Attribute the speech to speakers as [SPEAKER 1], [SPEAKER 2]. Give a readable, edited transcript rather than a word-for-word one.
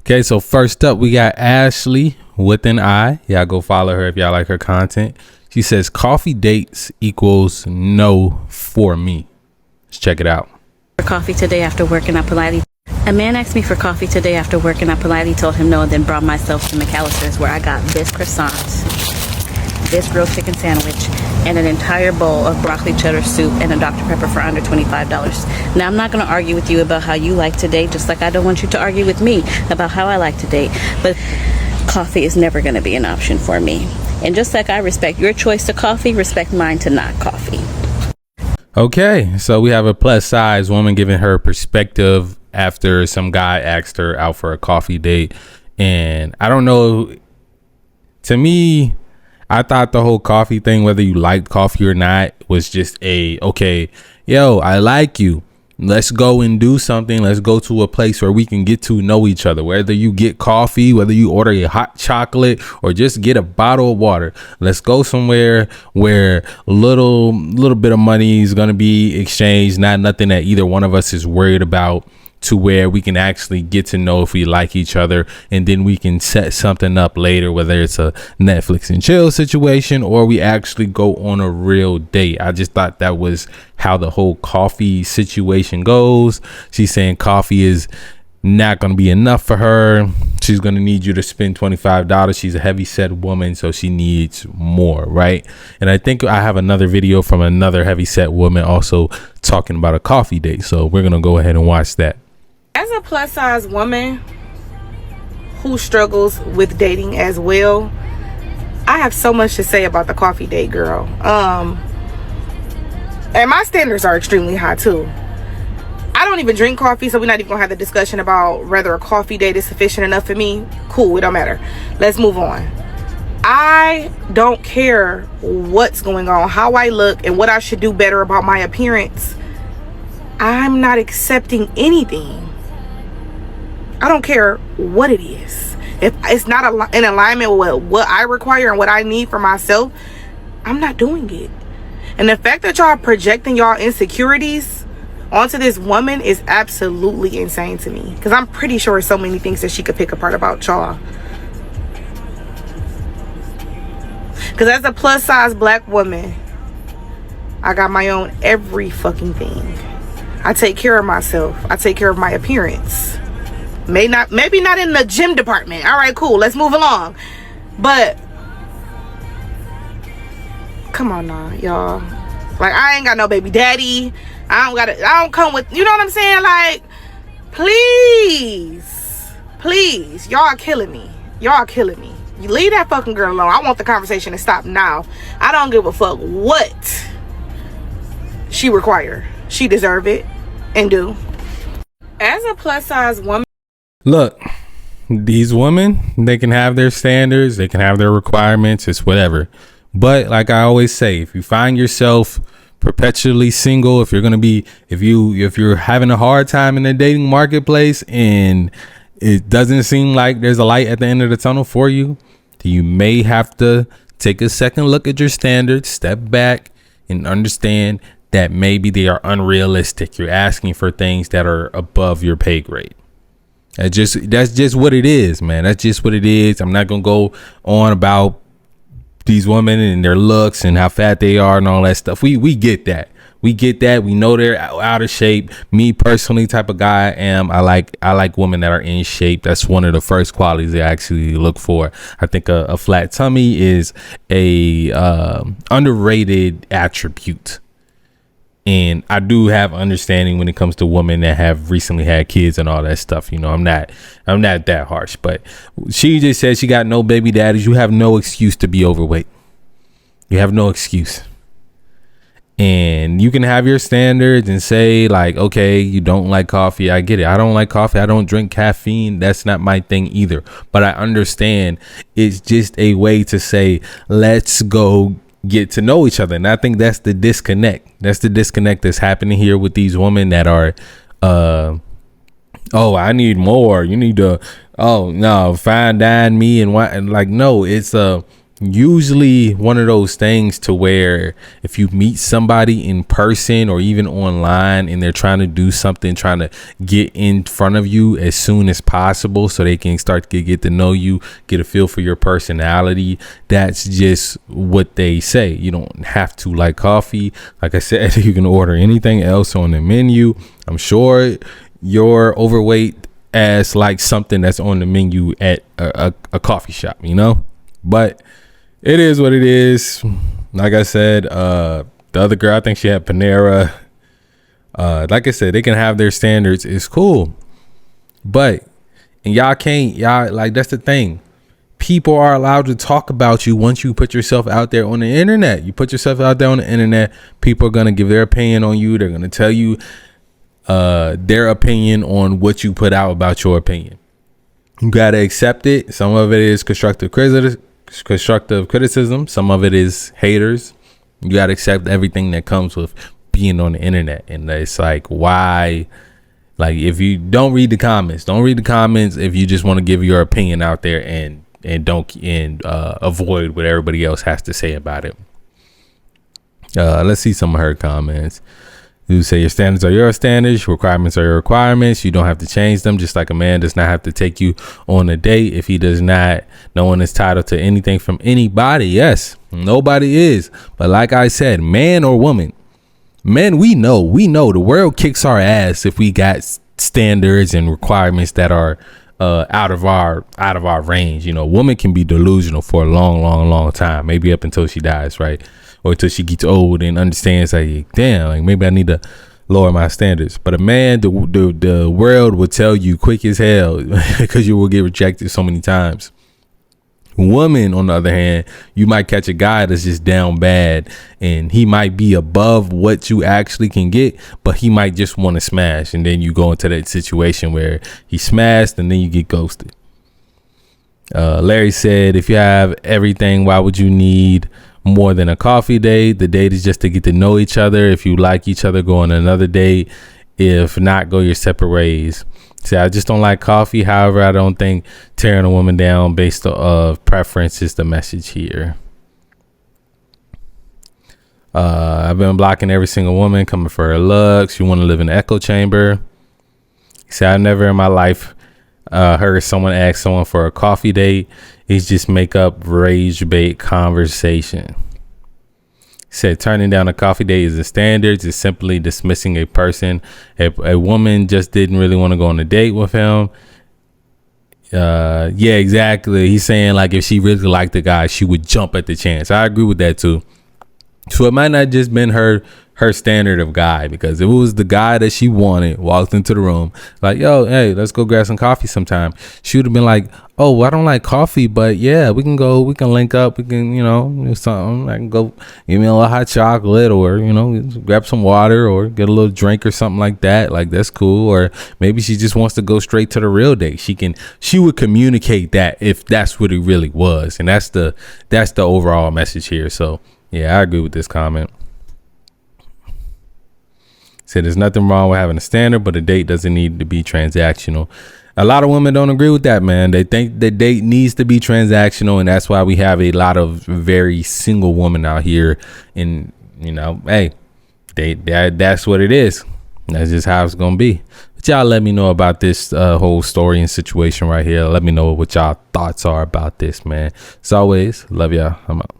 [SPEAKER 1] Okay, so first up, we got Ashley with an I. Y'all go follow her if y'all like her content. She says, coffee dates equals no for me. Let's check it out.
[SPEAKER 2] For coffee today after work, and I politely... A man asked me for coffee today after work, and I politely told him no, and then brought myself to McAllister's, where I got this croissant, this grilled chicken sandwich, and an entire bowl of broccoli cheddar soup and a Dr. Pepper for under $25. Now, I'm not going to argue with you about how you like to date, just like I don't want you to argue with me about how I like to date. But coffee is never going to be an option for me. And just like I respect your choice to coffee, respect mine to not coffee.
[SPEAKER 1] Okay, so we have a plus size woman giving her perspective after some guy asked her out for a coffee date. And I don't know, to me, I thought the whole coffee thing, whether you liked coffee or not, was just okay, yo, I like you. Let's go and do something. Let's go to a place where we can get to know each other. Whether you get coffee, whether you order a hot chocolate, or just get a bottle of water. Let's go somewhere where little bit of money is going to be exchanged. Not nothing that either one of us is worried about, to where we can actually get to know if we like each other, and then we can set something up later, whether it's a Netflix and chill situation or we actually go on a real date. I just thought that was how the whole coffee situation goes. She's saying coffee is not going to be enough for her. She's going to need you to spend $25. She's a heavy set woman, so she needs more, right? And I think I have another video from another heavy set woman also talking about a coffee date, so we're going to go ahead and watch that.
[SPEAKER 3] As a plus size woman who struggles with dating as well, I have so much to say about the coffee date, girl. And my standards are extremely high too. I don't even drink coffee, so we're not even gonna have the discussion about whether a coffee date is sufficient enough for me. Cool, it don't matter. Let's move on. I don't care what's going on, how I look, and what I should do better about my appearance. I'm not accepting anything. I don't care what it is. If it's not in alignment with what I require and what I need for myself, I'm not doing it. And the fact that y'all projecting y'all insecurities onto this woman is absolutely insane to me, because I'm pretty sure so many things that she could pick apart about y'all. Because as a plus size black woman, I got my own every fucking thing. I take care of myself. I take care of my appearance. Maybe not in the gym department. All right, cool. Let's move along. But come on now, y'all. Like, I ain't got no baby daddy. I don't come with, you know what I'm saying? Like, please, y'all are killing me. You leave that fucking girl alone. I want the conversation to stop now. I don't give a fuck what she require. She deserve it and do. As a plus size woman,
[SPEAKER 1] look, these women, they can have their standards, they can have their requirements, it's whatever. But like I always say, if you find yourself perpetually single, if you're having a hard time in the dating marketplace and it doesn't seem like there's a light at the end of the tunnel for you, you may have to take a second look at your standards, step back, and understand that maybe they are unrealistic. You're asking for things that are above your pay grade. That's just what it is, man. That's just what it is. I'm not gonna go on about these women and their looks and how fat they are and all that stuff. We get that. We know they're out of shape. Me personally, type of guy I am. I like women that are in shape. That's one of the first qualities I actually look for. I think a flat tummy is a underrated attribute. And I do have understanding when it comes to women that have recently had kids and all that stuff. You know, I'm not that harsh, but she just said she got no baby daddies. You have no excuse to be overweight. You have no excuse. And you can have your standards and say like, okay, you don't like coffee. I get it. I don't like coffee. I don't drink caffeine. That's not my thing either. But I understand it's just a way to say, let's go get to know each other. And I think that's the disconnect. That's the disconnect that's happening here with these women that are, oh, I need more. You need to, oh no, fine dine me and why? And like, no, it's usually one of those things to where if you meet somebody in person or even online and they're trying to do something, trying to get in front of you as soon as possible so they can start to get to know you, get a feel for your personality, that's just what they say. You don't have to like coffee. Like I said, you can order anything else on the menu. I'm sure you're overweight as like something that's on the menu at a coffee shop, you know? But it is what it is. Like I said, the other girl, I think she had Panera. Like I said, they can have their standards. It's cool. But, and y'all, like, that's the thing. People are allowed to talk about you once you put yourself out there on the internet. You put yourself out there on the internet, people are going to give their opinion on you. They're going to tell you their opinion on what you put out about your opinion. You got to accept it. Some of it is constructive criticism. Some of it is haters. You got to accept everything that comes with being on the internet. And it's like, why? Like, if you don't read the comments, if you just want to give your opinion out there and avoid what everybody else has to say about it. Let's see some of her comments. You say your standards are your standards, requirements are your requirements. You don't have to change them. Just like a man does not have to take you on a date if he does not. No one is titled to anything from anybody. Yes, nobody is. But like I said, man or woman, men, we know the world kicks our ass if we got standards and requirements that are out of our range. You know, woman can be delusional for a long time, maybe up until she dies, right? Or until she gets old and understands, like, damn, like maybe I need to lower my standards. But a man, the world will tell you quick as hell because you will get rejected so many times. Woman, on the other hand, you might catch a guy that's just down bad and he might be above what you actually can get, but he might just want to smash. And then you go into that situation where he smashed and then you get ghosted. Larry said, if you have everything, why would you need more than a coffee date? The date is just to get to know each other. If you like each other, go on another date. If not, go your separate ways. See, I just don't like coffee. However, I don't think tearing a woman down based on preference is the message here. I've been blocking every single woman coming for her looks. You want to live in an echo chamber. See, I never in my life heard someone ask someone for a coffee date. It's just make up rage bait conversation. Said turning down a coffee date is the standards. It's simply dismissing a person. A woman just didn't really want to go on a date with him. Yeah, exactly. He's saying like if she really liked the guy, she would jump at the chance. I agree with that too. So it might not just been her standard of guy, because if it was the guy that she wanted, walked into the room like, yo, hey, let's go grab some coffee sometime, she would have been like, oh, well, I don't like coffee, but yeah, we can link up, we can, do something. I can go give me a little hot chocolate, or grab some water, or get a little drink or something like that. Like, that's cool. Or maybe she just wants to go straight to the real date. She would communicate that if that's what it really was, and that's the overall message here. So yeah, I agree with this comment. Said there's nothing wrong with having a standard, but a date doesn't need to be transactional. A lot of women don't agree with that, man. They think the date needs to be transactional, and that's why we have a lot of very single women out here. And hey, that's what it is. That's just how it's gonna be. But y'all let me know about this whole story and situation right here. Let me know what y'all thoughts are about this, man. As always, love y'all. I'm out.